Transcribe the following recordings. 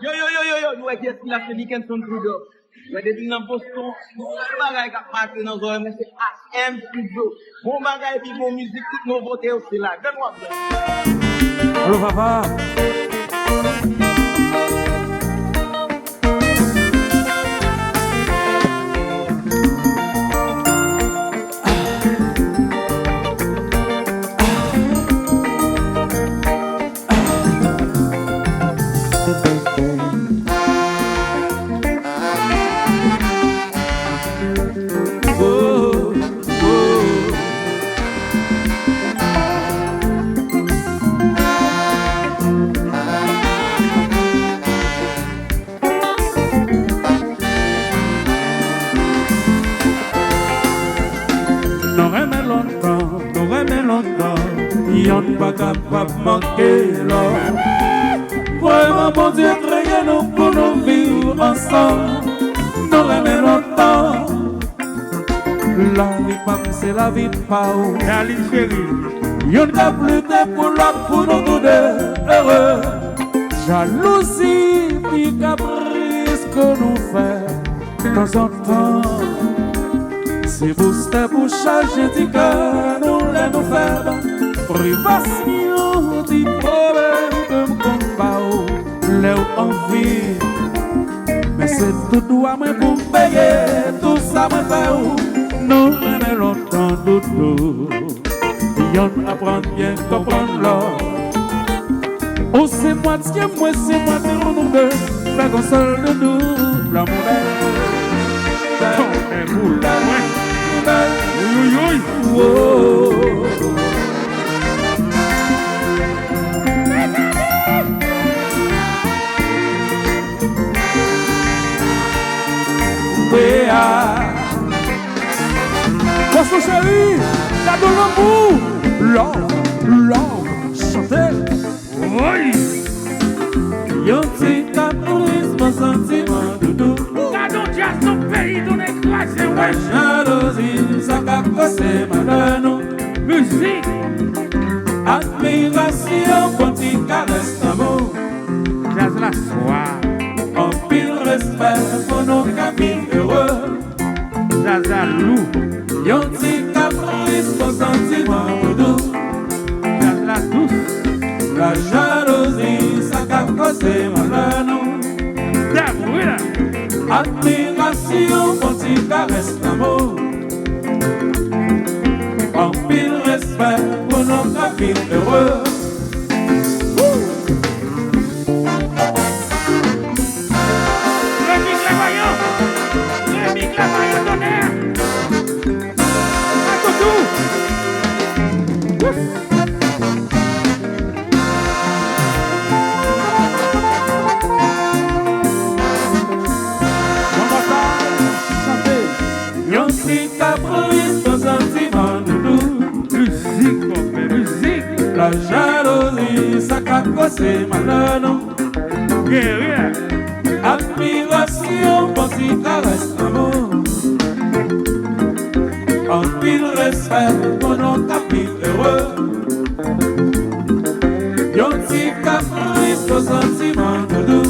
Nous qu'est-ce qu'il a fait week-end son Trudeau. Depuis dans Boston, bon bagay qui a marqué dans zone, mais c'est AM Studio. Bon bagay puis bon musique, toute nouveauté aussi là. Donne-moi ça. Allô papa. Y'en pas capable de manquer là. Vraiment bon Dieu créé nous pour nous vivre ensemble. Nous aimons longtemps. La vie pas c'est la vie pas où. Aline chérie. Y'en a plus de pour l'autre pour nous tous deux heureux. Jalousie puis caprice que nous fait de temps en temps. C'est booster pour changer du cœur nous l'aimons faire. Privation du problème que me combat l'ai envie. Mais c'est tout droit moi pour payer tout ça moi fait. Nous aimons longtemps doudou. Y'en apprend bien comprendre l'or. Oh c'est moi c'est moi c'est moi c'est nous deux. La console de nous la monnaie. Et pour la main. Oui. Oh. Poisson chéri, la de l'amour, l'homme, chanter. Oui. Yon ti caprice, mon sentiment doudou. Gardons déjà son pays, ton écrasé, ouais. Jalousie, ça qu'a cassé malheur nous. Musique. Admiration, quand tu caresses l'amour. Jazz la soie. En pile respect pour nos cabines heureux. Jazz à loup. Yon ti caprice, mon sentiment doudou. Jazz la douce. La jalousie, ça qu'a causé malheur nous. D'abril. Admiration, quand tu caresses l'amour. En pile respect pour nos cabines heureux. La jalousie, ça qu'a causé malheur nous. Guerrier. Admiration, quand tu caresses l'amour. En pile respect pour nos capitaux heureux. Yon ti caprice au sentiment doudou.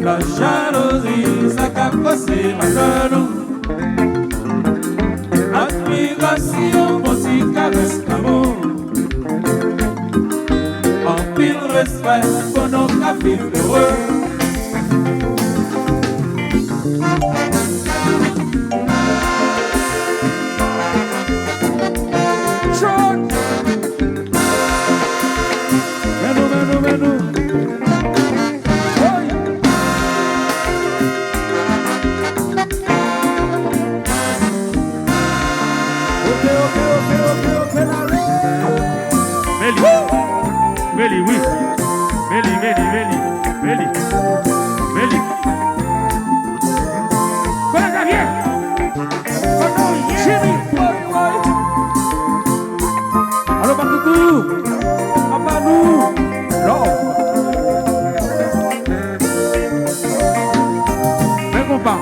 La jalousie, ça qu'a causé malheur nous. Admiration, quand tu caresses l'amour. En pile respect pour nos capitaux heureux. Meli, oui. Meli. Voilà, Xavier. Jimmy, allô, Patoutou, papa nous, l'homme. Mais bon pas.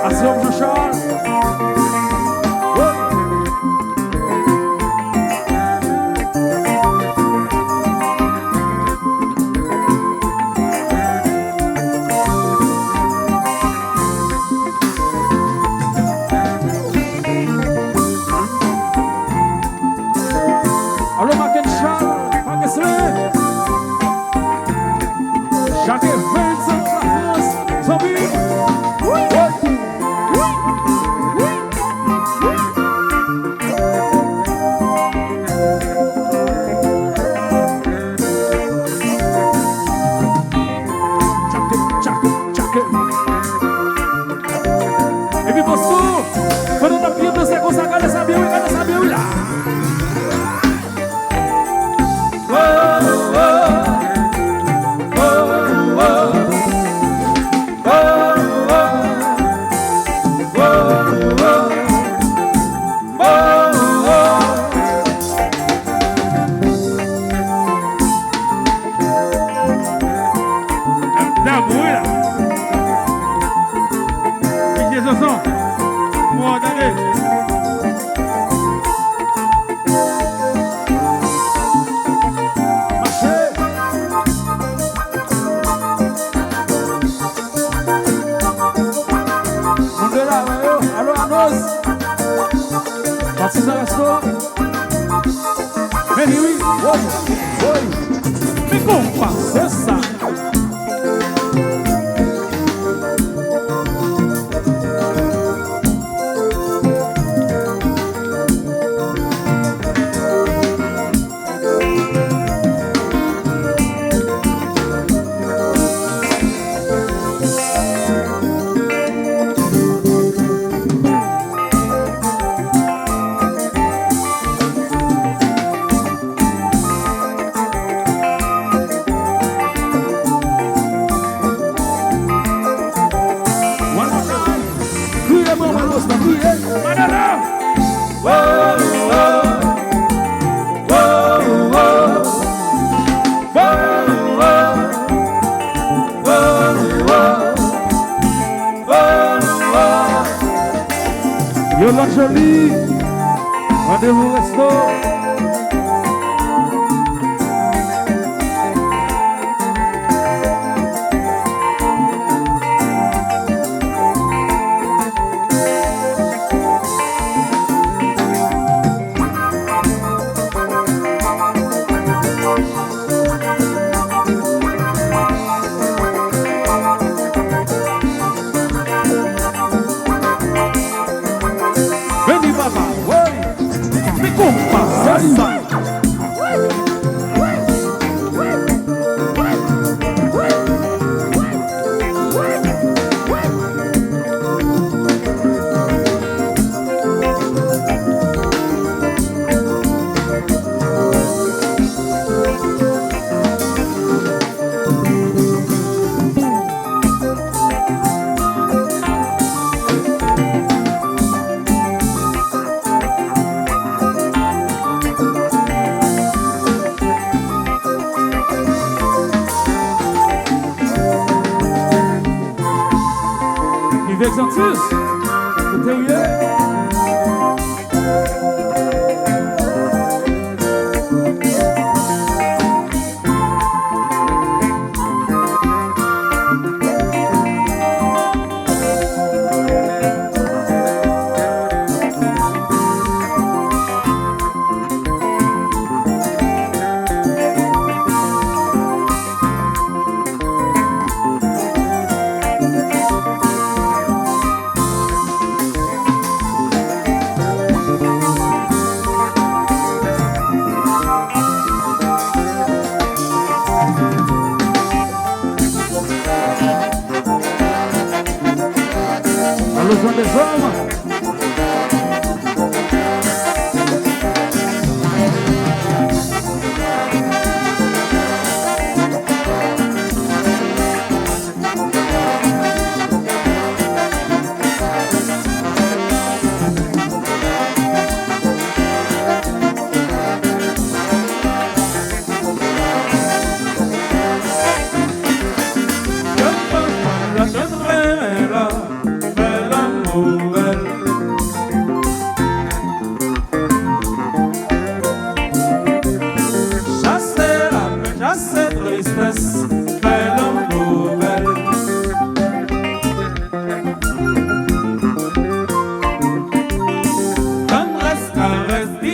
Assure Jean-Charles. Merci ça resto. Mais oui, oui. Mais comment c'est ça? Yolande Jolie, rendez-vous au resto. Veni papa, oui. Mais comment c'est ça? Vexantus, vous êtes Alôzão des hommes.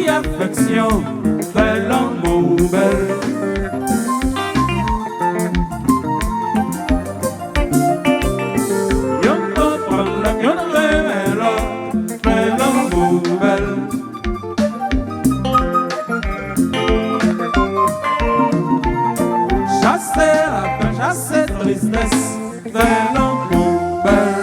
Affection, bel Lanmou Bel. Yon comprend la yon révèle, bel Lanmou Bel. Chasser la peine, chasser tristesse, bel Lanmou Bel.